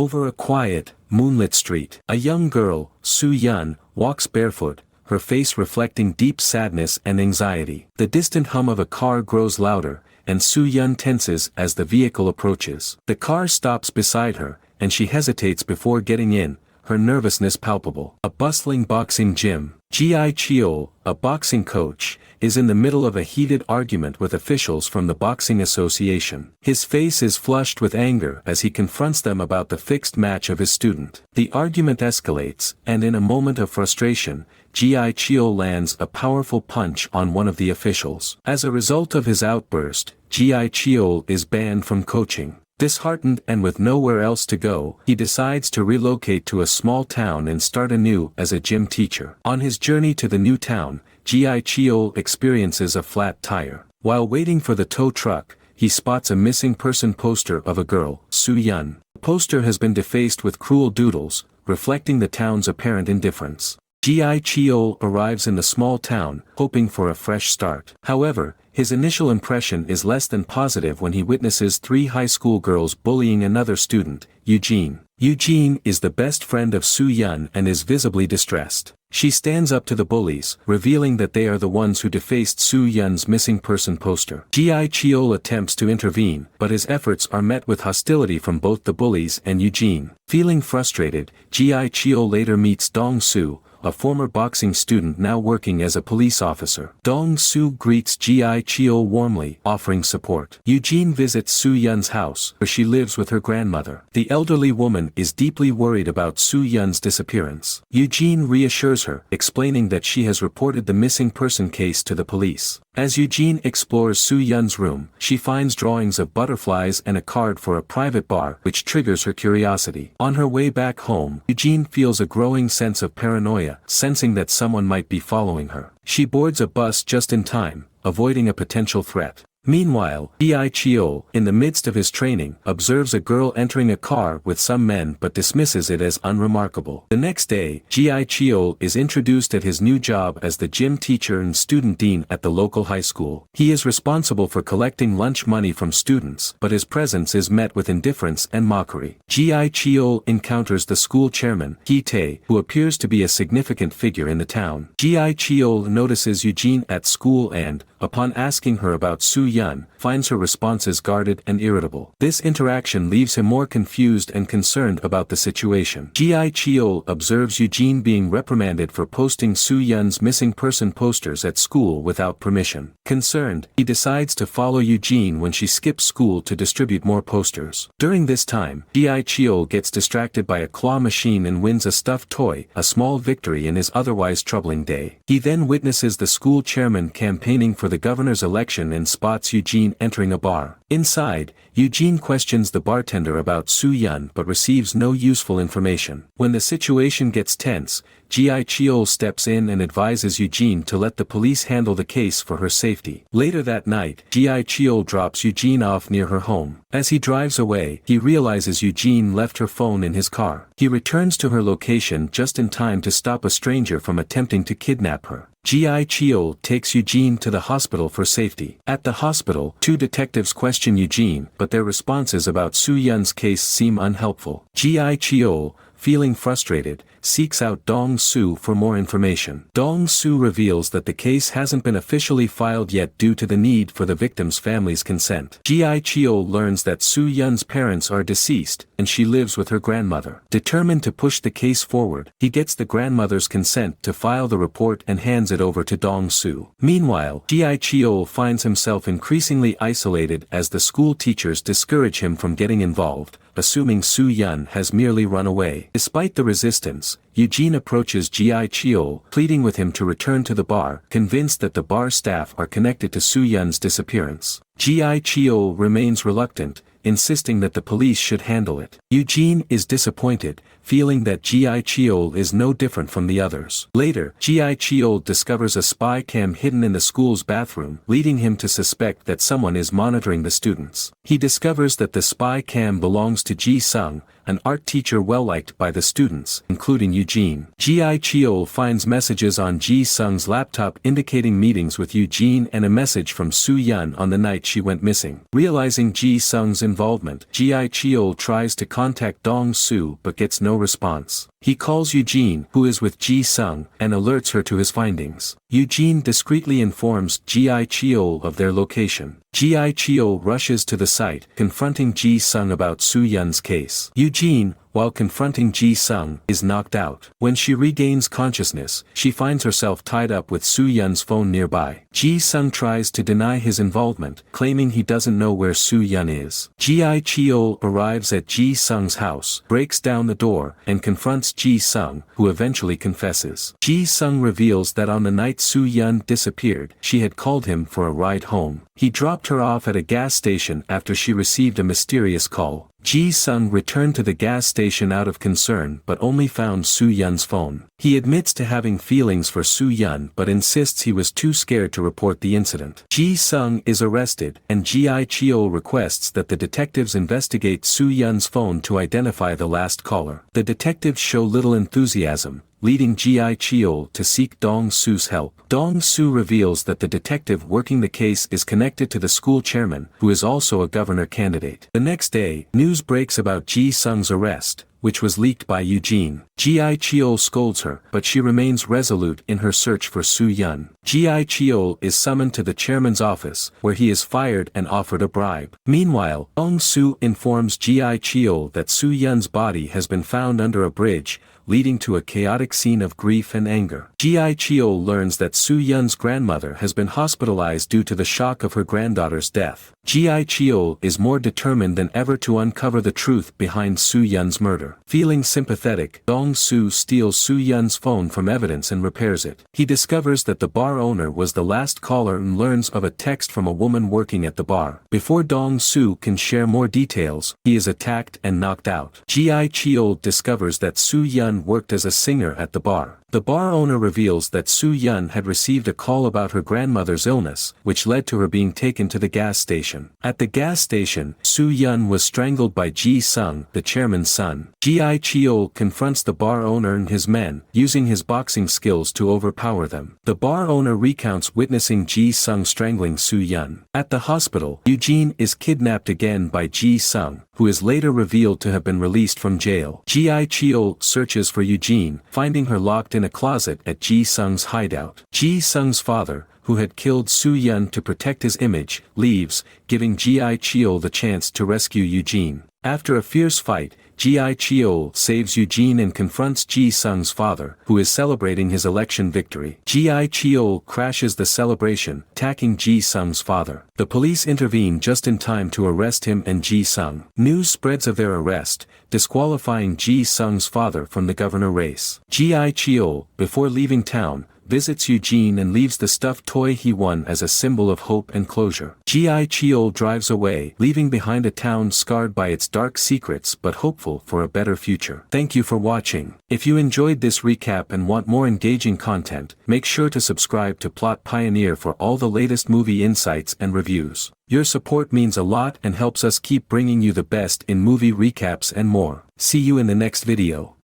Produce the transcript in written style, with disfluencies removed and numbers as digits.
Over a quiet, moonlit street, a young girl, Soo-Yun, walks barefoot, her face reflecting deep sadness and anxiety. The distant hum of a car grows louder, and Soo-Yun tenses as the vehicle approaches. The car stops beside her, and she hesitates before getting in, her nervousness palpable. A bustling boxing gym. Ji-Cheol, a boxing coach, is in the middle of a heated argument with officials from the boxing association. His face is flushed with anger as he confronts them about the fixed match of his student. The argument escalates, and in a moment of frustration, Ji-Cheol lands a powerful punch on one of the officials. As a result of his outburst, Ji-Cheol is banned from coaching. Disheartened and with nowhere else to go, he decides to relocate to a small town and start anew as a gym teacher. On his journey to the new town, Ji-Cheol experiences a flat tire. While waiting for the tow truck, he spots a missing person poster of a girl, Soo-Yun. The poster has been defaced with cruel doodles, reflecting the town's apparent indifference. Ji-Cheol arrives in the small town, hoping for a fresh start. However, his initial impression is less than positive when he witnesses 3 high school girls bullying another student, Eugene. Eugene is the best friend of Soo-Yun and is visibly distressed. She stands up to the bullies, revealing that they are the ones who defaced Soo-Yun's missing person poster. Ji-Cheol attempts to intervene, but his efforts are met with hostility from both the bullies and Eugene. Feeling frustrated, Ji-Cheol later meets Dong-Soo, a former boxing student now working as a police officer. Dong-Soo greets Ji-Cheol warmly, offering support. Eugene visits Soo-Yun's house, where she lives with her grandmother. The elderly woman is deeply worried about Soo-Yun's disappearance. Eugene reassures her, explaining that she has reported the missing person case to the police. As Eugene explores Soo-Yun's room, she finds drawings of butterflies and a card for a private bar, which triggers her curiosity. On her way back home, Eugene feels a growing sense of paranoia, sensing that someone might be following her. She boards a bus just in time, avoiding a potential threat. Meanwhile, Ji-Cheol, in the midst of his training, observes a girl entering a car with some men but dismisses it as unremarkable. The next day, Ji-Cheol is introduced at his new job as the gym teacher and student dean at the local high school. He is responsible for collecting lunch money from students, but his presence is met with indifference and mockery. Ji-Cheol encounters the school chairman, Hee-tae, who appears to be a significant figure in the town. Ji-Cheol notices Eugene at school and, upon asking her about Soo-Yun, finds her responses guarded and irritable. This interaction leaves him more confused and concerned about the situation. Ji-Cheol observes Eugene being reprimanded for posting Soo-Yun's missing person posters at school without permission. Concerned, he decides to follow Eugene when she skips school to distribute more posters. During this time, Ji-Cheol gets distracted by a claw machine and wins a stuffed toy, a small victory in his otherwise troubling day. He then witnesses the school chairman campaigning for the governor's election and spots Eugene entering a bar. Inside, Eugene questions the bartender about Soo-Yun but receives no useful information. When the situation gets tense, Ji-Cheol steps in and advises Eugene to let the police handle the case for her safety. Later that night, Ji-Cheol drops Eugene off near her home. As he drives away, he realizes Eugene left her phone in his car. He returns to her location just in time to stop a stranger from attempting to kidnap her. Ji-Cheol takes Eugene to the hospital for safety. At the hospital, 2 detectives question Eugene, but their responses about Soo-Yun's case seem unhelpful. Ji-Cheol, feeling frustrated, seeks out Dong-Soo for more information. Dong-Soo reveals that the case hasn't been officially filed yet due to the need for the victim's family's consent. Ji-Cheol learns that Soo-Yun's parents are deceased, and she lives with her grandmother. Determined to push the case forward, he gets the grandmother's consent to file the report and hands it over to Dong-Soo. Meanwhile, Ji-Cheol finds himself increasingly isolated as the school teachers discourage him from getting involved, assuming Soo-Yun has merely run away. Despite the resistance, Eugene approaches Ji-Cheol, pleading with him to return to the bar, convinced that the bar staff are connected to Soo-Yun's disappearance. Ji-Cheol remains reluctant, insisting that the police should handle it. Eugene is disappointed, feeling that Ji-Cheol is no different from the others. Later, Ji-Cheol discovers a spy cam hidden in the school's bathroom, leading him to suspect that someone is monitoring the students. He discovers that the spy cam belongs to Ji-Sung, an art teacher well-liked by the students, including Eugene. Ji-Cheol finds messages on Ji-Sung's laptop indicating meetings with Eugene and a message from Soo-Yun on the night she went missing. Realizing Ji-Sung's involvement, Ji-Cheol tries to contact Dong-Soo but gets no response. He calls Eugene, who is with Ji-Sung, and alerts her to his findings. Eugene discreetly informs Ji-Cheol of their location. Ji-Cheol rushes to the site, confronting Ji-Sung about Soo-Yun's case. Eugene, while confronting Ji-Sung, is knocked out. When she regains consciousness, she finds herself tied up with Soo-Yun's phone nearby. Ji-Sung tries to deny his involvement, claiming he doesn't know where Soo-Yun is. Ji-Cheol arrives at Ji-Sung's house, breaks down the door, and confronts Ji-Sung, who eventually confesses. Ji-Sung reveals that on the night Soo-Yun disappeared, she had called him for a ride home. He dropped her off at a gas station after she received a mysterious call. Ji-Sung returned to the gas station out of concern but only found Soo-Yun's phone. He admits to having feelings for Soo-Yun but insists he was too scared to report the incident. Ji-Sung is arrested, and Ji-Cheol requests that the detectives investigate Soo-Yun's phone to identify the last caller. The detectives show little enthusiasm, leading Ji-Cheol to seek Dong-Soo's help. Dong-Soo reveals that the detective working the case is connected to the school chairman, who is also a governor candidate. The next day, news breaks about Ji-Sung's arrest, which was leaked by Eugene. Ji-Cheol scolds her, but she remains resolute in her search for Soo-Yun. Ji-Cheol is summoned to the chairman's office, where he is fired and offered a bribe. Meanwhile, Dong-Soo informs Ji-Cheol that Soo-Yun's body has been found under a bridge, leading to a chaotic scene of grief and anger. Ji-Cheol learns that Soo-Yun's grandmother has been hospitalized due to the shock of her granddaughter's death. Ji-Cheol is more determined than ever to uncover the truth behind Soo-Yun's murder. Feeling sympathetic, Dong-Soo steals Soo-Yun's phone from evidence and repairs it. He discovers that the bar owner was the last caller and learns of a text from a woman working at the bar. Before Dong-Soo can share more details, he is attacked and knocked out. Ji-Cheol discovers that Soo-Yun worked as a singer at the bar. The bar owner reveals that Soo-Yun had received a call about her grandmother's illness, which led to her being taken to the gas station. At the gas station, Soo-Yun was strangled by Ji-Sung, the chairman's son. Ji-Cheol confronts the bar owner and his men, using his boxing skills to overpower them. The bar owner recounts witnessing Ji-Sung strangling Soo-Yun. At the hospital, Eugene is kidnapped again by Ji-Sung, who is later revealed to have been released from jail. Ji-Cheol searches for Eugene, finding her locked in a closet at Ji-Sung's hideout. Ji-Sung's father, who had killed Soo-Yun to protect his image, leaves, giving Ji-Cheol the chance to rescue Eugene. After a fierce fight, Ji-Cheol saves Eugene and confronts Ji-Sung's father, who is celebrating his election victory. Ji-Cheol crashes the celebration, attacking Ji-Sung's father. The police intervene just in time to arrest him and Ji-Sung. News spreads of their arrest, disqualifying Ji-Sung's father from the governor race. Ji-Cheol, before leaving town, visits Eugene and leaves the stuffed toy he won as a symbol of hope and closure. Ji-Cheol drives away, leaving behind a town scarred by its dark secrets but hopeful for a better future. Thank you for watching. If you enjoyed this recap and want more engaging content, make sure to subscribe to Plot Pioneer for all the latest movie insights and reviews. Your support means a lot and helps us keep bringing you the best in movie recaps and more. See you in the next video.